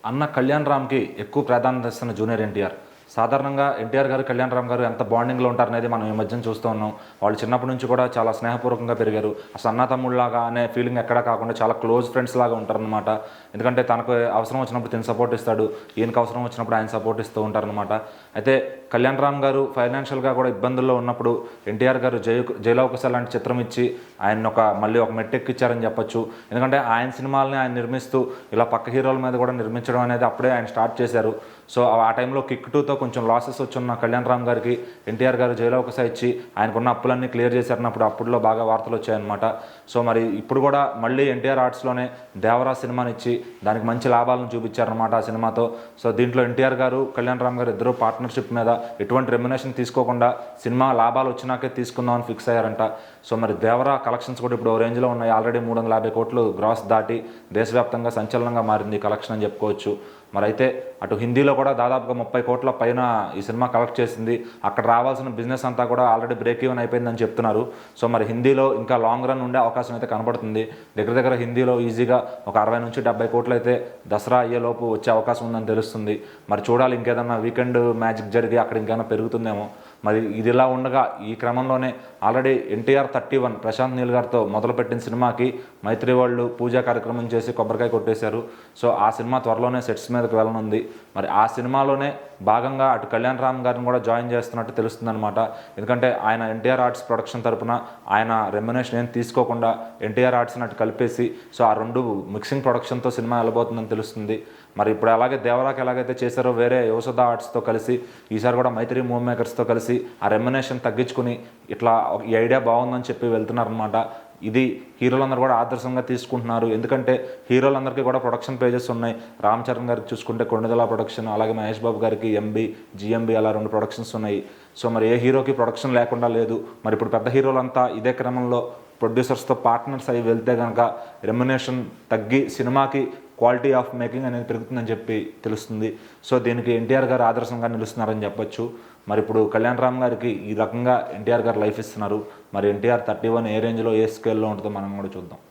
అన్న కళ్యాణ్ రామ్‌కి ఎక్కువ ప్రాధాన్యత ఇస్తున్న జూనియర్ ఎన్టీఆర్. సాధారణంగా ఎన్టీఆర్ గారు, కళ్యాణ్ రామ్ గారు ఎంత బాండింగ్‌లో ఉంటారనేది మనం ఈ మధ్యన చూస్తూ ఉన్నాం. వాళ్ళు చిన్నప్పటి నుంచి కూడా చాలా స్నేహపూర్వకంగా పెరిగారు. అసలు అన్నా తమ్ముళ్ళలాగా అనే ఫీలింగ్ ఎక్కడా కాకుండా చాలా క్లోజ్ ఫ్రెండ్స్ లాగా ఉంటారనమాట. ఎందుకంటే తనకు అవసరం వచ్చినప్పుడు తిను సపోర్ట్ ఇస్తాడు. ఈయనకి అవసరం వచ్చినప్పుడు ఆయన సపోర్ట్ ఇస్తూ ఉంటారనమాట. అయితే కళ్యాణ్ రామ్ గారు ఫైనాన్షియల్‌గా కూడా ఇబ్బందుల్లో ఉన్నప్పుడు ఎన్టీఆర్ గారు జైలవకుశ లాంటి చిత్రం ఇచ్చి ఆయన్ని మళ్ళీ ఒక మెట్టెక్కిచ్చారని చెప్పొచ్చు. ఎందుకంటే ఆయన సినిమాలని ఆయన నిర్మిస్తూ ఇలా పక్క హీరోల మీద కూడా నిర్మించడం అనేది అప్పుడే ఆయన స్టార్ట్ చేశారు. సో ఆ టైంలో కిక్ 2తో కొంచెం లాసెస్ వచ్చున్న కళ్యాణ్ రామ్ గారికి ఎన్టీఆర్ గారు జైలవకుశ ఇచ్చి ఆయనకున్న అప్పులన్నీ క్లియర్ చేశారన్నప్పుడు అప్పుడులో బాగా వార్తలు వచ్చాయన్నమాట. సో మరి ఇప్పుడు కూడా మళ్ళీ ఎన్టీఆర్ ఆర్ట్స్లోనే దేవరా సినిమాని ఇచ్చి దానికి మంచి లాభాలను చూపించారనమాట ఆ సినిమాతో. సో దీంట్లో ఎన్టీఆర్ గారు, కళ్యాణ్ రామ్ గారు ఇద్దరు పార్ట్నర్షిప్ మీద ఎటువంటి రెమ్యునేషన్ తీసుకోకుండా సినిమా లాభాలు వచ్చినాకే తీసుకుందామని ఫిక్స్ అయ్యారంట. సో మరి దేవరా కలెక్షన్స్ కూడా ఇప్పుడు ఓ రేంజ్లో ఉన్నాయి. ఆల్రెడీ 350 కోట్లు గ్రాస్ దాటి దేశవ్యాప్తంగా సంచలనంగా మారింది కలెక్షన్ అని చెప్పుకోవచ్చు. మరి అయితే అటు హిందీలో కూడా దాదాపుగా 30 కోట్ల పైన ఈ సినిమా కలెక్ట్ చేసింది. అక్కడ రావాల్సిన బిజినెస్ అంతా కూడా ఆల్రెడీ బ్రేక్ ఈవెన్ అయిపోయిందని చెప్తున్నారు. సో మరి హిందీలో ఇంకా లాంగ్ రన్ ఉండే అవకాశం అయితే కనబడుతుంది. దగ్గర హిందీలో ఈజీగా ఒక 60 నుంచి 70 కోట్లు అయితే దసరా అయ్యేలోపు వచ్చే అవకాశం ఉందని తెలుస్తుంది. మరి చూడాలి, ఇంకేదన్నా వీకెండ్ మ్యాజిక్ జరిగి అక్కడ ఇంకేమైనా పెరుగుతుందేమో. మరి ఇది ఇలా ఉండగా ఈ క్రమంలోనే ఆల్రెడీ ఎన్టీఆర్ 31 ప్రశాంత్ నీల్ గారితో మొదలుపెట్టిన సినిమాకి మైత్రి వాళ్ళు పూజా కార్యక్రమం చేసి కొబ్బరికాయ కొట్టేశారు. సో ఆ సినిమా త్వరలోనే సెట్స్ మీదకి వెళ్ళనుంది. మరి ఆ సినిమాలోనే భాగంగా అటు కళ్యాణ్ రామ్ గారిని కూడా జాయిన్ చేస్తున్నట్టు తెలుస్తుందన్నమాట. ఎందుకంటే ఆయన ఎన్టీఆర్ ఆర్ట్స్ ప్రొడక్షన్ తరపున ఆయన రెమ్యునేషన్ ఏం తీసుకోకుండా ఎన్టీఆర్ ఆర్ట్స్ని అటు కలిపేసి సో ఆ రెండు మిక్సింగ్ ప్రొడక్షన్తో సినిమా వెళ్ళబోతుందని తెలుస్తుంది. మరి ఇప్పుడు అలాగే దేవరాకి ఎలాగైతే చేశారో వేరే యోసదా ఆర్ట్స్తో కలిసి ఈసారి కూడా మైత్రి మూవ్ మేకర్స్తో కలిసి ఆ రెమ్యునేషన్ తగ్గించుకుని ఇట్లా ఈ ఐడియా బాగుందని చెప్పి వెళ్తున్నారనమాట. ఇది హీరోలందరూ కూడా ఆదర్శంగా తీసుకుంటున్నారు. ఎందుకంటే హీరోలందరికీ కూడా ప్రొడక్షన్ పేజెస్ ఉన్నాయి. రామ్ చరణ్ గారికి చూసుకుంటే కొండదల ప్రొడక్షన్, అలాగే మహేష్ బాబు గారికి ఎంబీ, జిఎంబీ అలా 2 ప్రొడక్షన్స్ ఉన్నాయి. సో మరి ఏ హీరోకి ప్రొడక్షన్ లేకుండా లేదు. మరి ఇప్పుడు పెద్ద హీరోలంతా ఇదే క్రమంలో ప్రొడ్యూసర్స్తో పార్ట్నర్స్ అయ్యి వెళ్తే కనుక రెమ్యునేషన్ తగ్గి సినిమాకి క్వాలిటీ ఆఫ్ మేకింగ్ అనేది పెరుగుతుందని చెప్పి తెలుస్తుంది. సో దీనికి ఎన్టీఆర్ గారు ఆదర్శంగా నిలుస్తున్నారని చెప్పొచ్చు. మరి ఇప్పుడు కళ్యాణ్ రామ్ గారికి ఈ రకంగా ఎన్టీఆర్ గారు లైఫ్ ఇస్తున్నారు. మరి ఎన్టీఆర్ 31 ఏ రేంజ్లో ఏ స్కేల్లో ఉంటుందో మనం కూడా చూద్దాం.